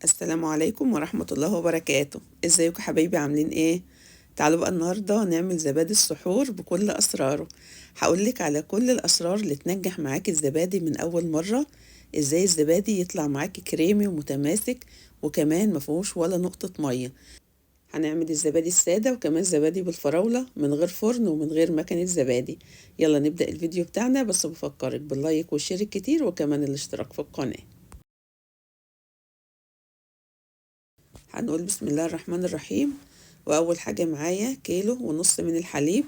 السلام عليكم ورحمة الله وبركاته. ازيكم حبايبي، عاملين ايه؟ تعالوا بقى النهاردة نعمل زبادي السحور بكل أسراره. هقولك على كل الأسرار اللي تنجح معاكي الزبادي من أول مرة. ازاي الزبادي يطلع معاكي كريمي ومتماسك، وكمان مفيهوش ولا نقطة مية. هنعمل الزبادي السادة وكمان زبادي بالفراولة من غير فرن ومن غير مكنة زبادي. يلا نبدأ الفيديو بتاعنا، بس بفكرك باللايك والشير الكتير وكمان الاشتراك في القناة. هنقول بسم الله الرحمن الرحيم. واول حاجه معايا كيلو ونص من الحليب.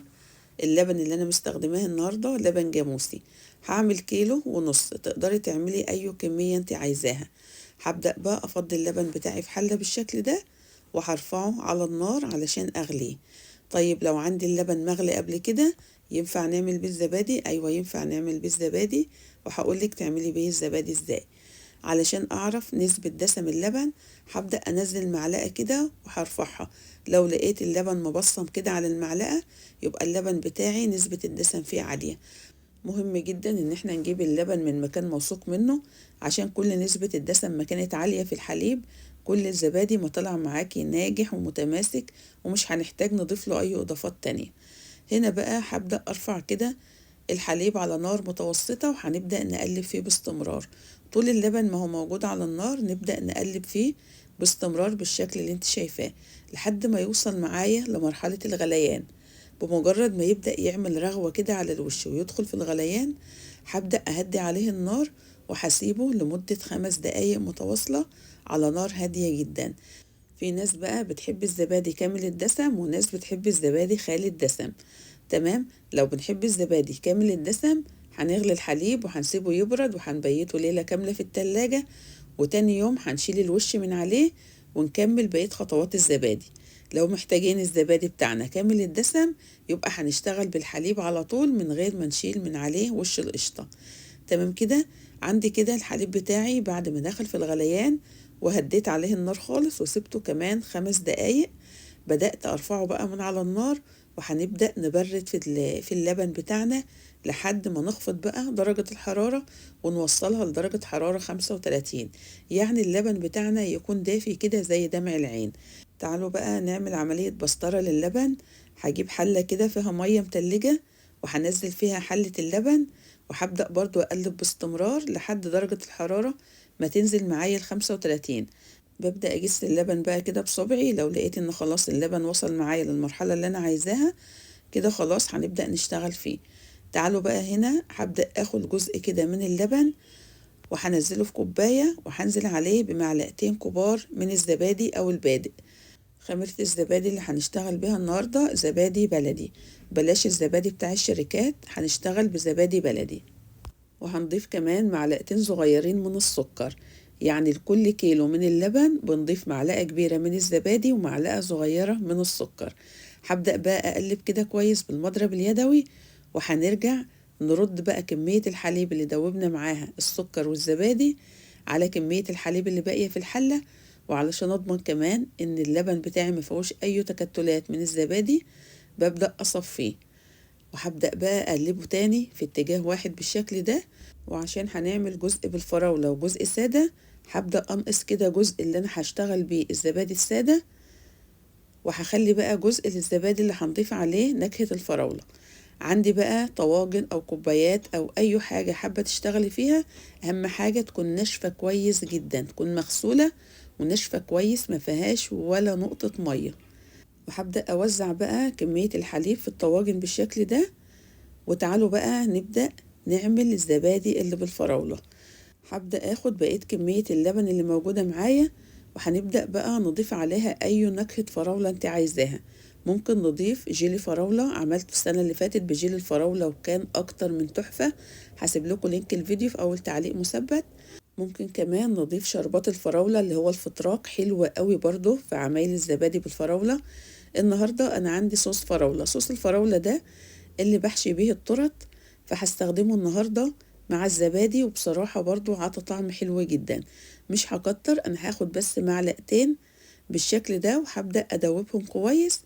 اللبن اللي انا مستخدماه النهارده لبن جاموسي. هعمل كيلو ونص، تقدري تعملي اي كميه انت عايزاها. هبدا بقى افضي اللبن بتاعي في حله بالشكل ده، وهرفعه على النار علشان اغليه. طيب لو عندي اللبن مغلي قبل كده ينفع نعمل بيه الزبادي؟ ايوه ينفع نعمل بيه الزبادي، وهقولك تعملي بيه الزبادي ازاي. علشان اعرف نسبة دسم اللبن هبدأ انزل معلقة كده وهرفعها. لو لقيت اللبن مبصم كده على المعلقة يبقى اللبن بتاعي نسبة الدسم فيه عالية. مهم جدا ان احنا نجيب اللبن من مكان موثوق منه، عشان كل نسبة الدسم ما كانت عالية في الحليب كل الزبادي ما طلع معاكي ناجح ومتماسك، ومش هنحتاج نضيف له اي اضافات تانية. هنا بقى هبدأ ارفع كده الحليب على نار متوسطة، وهنبدأ نقلب فيه باستمرار. طول اللبن ما هو موجود على النار نبدأ نقلب فيه باستمرار بالشكل اللي انت شايفاه، لحد ما يوصل معايا لمرحلة الغليان. بمجرد ما يبدأ يعمل رغوة كده على الوش ويدخل في الغليان هبدأ أهدي عليه النار، وهسيبه لمدة 5 دقايق متواصلة على نار هادية جدا. في ناس بقى بتحب الزبادي كامل الدسم وناس بتحب الزبادي خالي الدسم. تمام، لو بنحب الزبادي كامل الدسم هنغلي الحليب وهنسيبه يبرد وهنبيته ليلة كاملة في التلاجة، وتاني يوم هنشيل الوش من عليه ونكمل بقية خطوات الزبادي. لو محتاجين الزبادي بتاعنا كامل الدسم يبقى هنشتغل بالحليب على طول من غير ما نشيل من عليه وش القشطة. تمام كده. عندي كده الحليب بتاعي بعد ما دخل في الغليان وهديت عليه النار خالص وسبته كمان 5 دقايق، بدأت أرفعه بقى من على النار، وهنبدأ نبرد في اللبن بتاعنا لحد ما نخفض بقى درجة الحرارة ونوصلها لدرجة حرارة 35. يعني اللبن بتاعنا يكون دافي كده زي دمع العين. تعالوا بقى نعمل عملية بسطرة للبن. هجيب حلة كده فيها مية متلجة وهنزل فيها حلة اللبن، وهبدأ برضو أقلب باستمرار لحد درجة الحرارة ما تنزل معايا ل35. ببدأ أجس اللبن بقى كده بصبعي، لو لقيت إن خلاص اللبن وصل معايا للمرحلة اللي أنا عايزاها كده خلاص هنبدأ نشتغل فيه. تعالوا بقى هنا هبدأ أخد جزء كده من اللبن وهنزله في كوباية وهنزل عليه بمعلقتين كبار من الزبادي أو البادئ. خميرة الزبادي اللي هنشتغل بيها النهاردة زبادي بلدي، بلاش الزبادي بتاع الشركات، هنشتغل بزبادي بلدي. وهنضيف كمان معلقتين صغيرين من السكر. يعني لكل كيلو من اللبن بنضيف معلقة كبيرة من الزبادي ومعلقة صغيرة من السكر. هبدأ بقى أقلب كده كويس بالمضرب اليدوي، وهنرجع نرد بقى كمية الحليب اللي دوبنا معاها السكر والزبادي على كمية الحليب اللي باقية في الحلة. وعلشان أضمن كمان إن اللبن بتاعي مفيهوش أي تكتلات من الزبادي ببدأ أصفيه، وهبدأ بقى أقلبه تاني في اتجاه واحد بالشكل ده. وعشان هنعمل جزء بالفراولة وجزء سادة هبدأ أنقص كده جزء اللي أنا هشتغل بيه الزبادي السادة، وهخلي بقى جزء للزبادي اللي هنضيف عليه نكهة الفراولة. عندي بقى طواجن أو كوبايات أو أي حاجة حابة تشتغلي فيها، أهم حاجة تكون ناشفة كويس جدا، تكون مغسولة وناشفة كويس ما فيهاش ولا نقطة مية. وهبدأ أوزع بقى كمية الحليب في الطواجن بالشكل ده. وتعالوا بقى نبدأ نعمل الزبادي اللي بالفراولة. هبدأ اخد بقية كمية اللبن اللي موجودة معايا، وهنبدأ بقى نضيف عليها اي نكهة فراولة انت عايزاها. ممكن نضيف جيلي فراولة، عملت السنة اللي فاتت بجيلي الفراولة وكان اكتر من تحفة. هسيب لكم لينك الفيديو في اول تعليق مثبت. ممكن كمان نضيف شربات الفراولة اللي هو الفتراك، حلوة قوي برضو في عمايل الزبادي بالفراولة. النهاردة انا عندي صوص فراولة، صوص الفراولة ده اللي بحشي بيه التورت، فهستخدمه النهاردة مع الزبادي، وبصراحة برضو عطى طعم حلو جدا. مش هكتر، انا هاخد بس معلقتين بالشكل ده وهبدأ ادوبهم كويس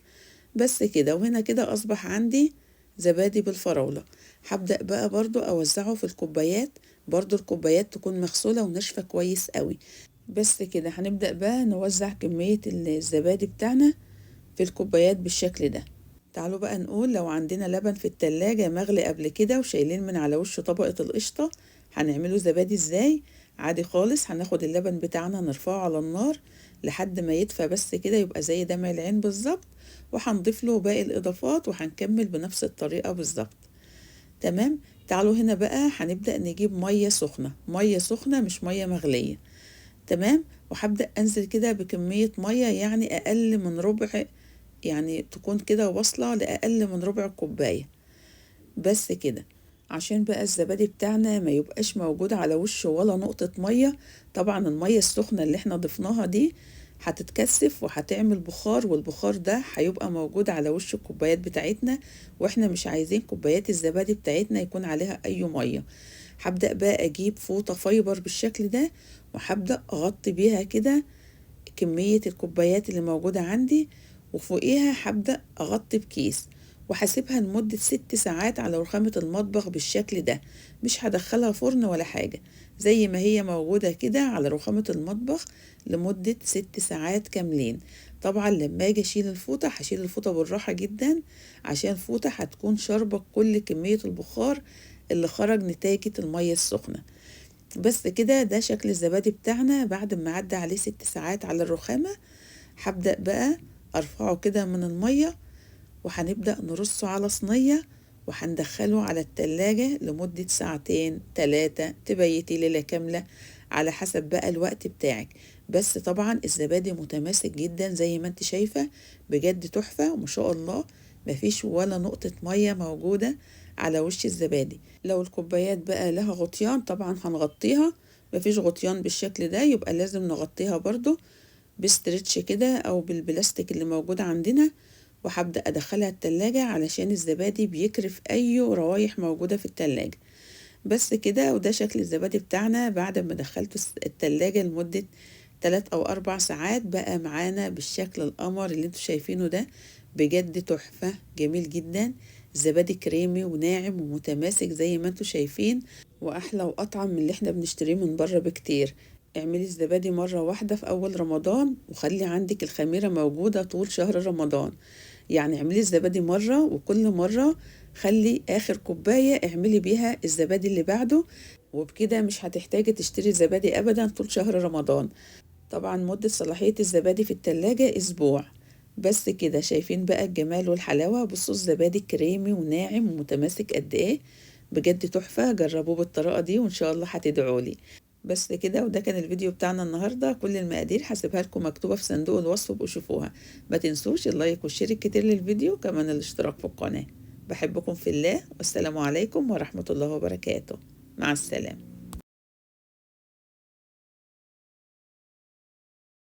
بس كده. وهنا كده اصبح عندي زبادي بالفراولة. هبدأ بقى برضو اوزعه في الكوبايات، برضو الكوبايات تكون مغسولة وناشفة كويس قوي. بس كده هنبدأ بقى نوزع كمية الزبادي بتاعنا في الكوبايات بالشكل ده. تعالوا بقى نقول لو عندنا لبن في التلاجة مغلي قبل كده وشايلين من على وشه طبقة القشطة، هنعمله زبادي ازاي؟ عادي خالص، هناخد اللبن بتاعنا نرفعه على النار لحد ما يدفى بس كده يبقى زي دمع العين بالظبط، وهنضيف له باقي الإضافات وهنكمل بنفس الطريقة بالظبط. تمام. تعالوا هنا بقى هنبدأ نجيب مية سخنة، مية سخنة مش مية مغلية. تمام. وهبدأ أنزل كده بكمية مية يعني أقل من ربع، يعني تكون كده واصلة لأقل من ربع كوباية بس كده، عشان بقى الزبادي بتاعنا ما يبقاش موجود على وشه ولا نقطة مية. طبعا المية السخنة اللي احنا ضفناها دي هتتكثف وهتعمل بخار، والبخار ده هيبقى موجود على وش الكوبايات بتاعتنا، واحنا مش عايزين كوبايات الزبادي بتاعتنا يكون عليها اي مية. هبدأ بقى اجيب فوطة فايبر بالشكل ده، وهبدأ اغطي بيها كده كمية الكوبايات اللي موجودة عندي، وفوقيها هبدأ أغطي بكيس وهسيبها لمدة 6 ساعات على رخامة المطبخ بالشكل ده. مش هدخلها فرن ولا حاجة، زي ما هي موجودة كده على رخامة المطبخ لمدة 6 ساعات كاملين. طبعا لما اجي اشيل الفوطة هشيل الفوطة بالراحة جدا، عشان الفوطة هتكون شاربة كل كمية البخار اللي خرج نتاجة المية السخنة. بس كده ده شكل الزبادي بتاعنا بعد ما عدى عليه 6 ساعات على الرخامة. هبدأ بقى أرفعه كده من المية، وهنبدأ نرصه على صينية، وهندخله على التلاجة لمدة ساعتين 3، تبيتي ليلة كاملة على حسب بقى الوقت بتاعك. بس طبعا الزبادي متماسك جدا زي ما انت شايفة، بجد تحفة وما شاء الله، مفيش ولا نقطة مية موجودة على وش الزبادي. لو الكوبايات بقى لها غطيان طبعا هنغطيها، مفيش غطيان بالشكل ده يبقى لازم نغطيها برضو بستريتش كده او بالبلاستيك اللي موجود عندنا. وهبدأ ادخلها التلاجة علشان الزبادي بيكرف اي روايح موجودة في التلاجة. بس كده، وده شكل الزبادي بتاعنا بعد ما دخلته التلاجة لمدة 3 أو 4 ساعات، بقى معانا بالشكل القمر اللي انتوا شايفينه ده. بجد تحفة، جميل جدا. الزبادي كريمي وناعم ومتماسك زي ما انتوا شايفين، واحلى واطعم من اللي احنا بنشتريه من بره بكتير. اعملي الزبادي مرة واحدة في اول رمضان، وخلي عندك الخميرة موجودة طول شهر رمضان. يعني اعملي الزبادي مرة، وكل مرة خلي آخر كوباية اعملي بيها الزبادي اللي بعده، وبكده مش هتحتاجي تشتري زبادي أبدا طول شهر رمضان. طبعا مدة صلاحية الزبادي في التلاجة أسبوع. بس كده، شايفين بقى الجمال والحلاوة؟ بصوا الزبادي كريمي وناعم ومتماسك قد ايه. بجد تحفة، جربوه بالطريقة دي وإن شاء الله هتدعولي. بس كده، وده كان الفيديو بتاعنا النهاردة. كل المقادير هسيبها لكم مكتوبة في صندوق الوصف، وابقوا شوفوها. ما تنسوش اللايك والشير الكتير للفيديو، كمان الاشتراك في القناة. بحبكم في الله، والسلام عليكم ورحمة الله وبركاته. مع السلامة.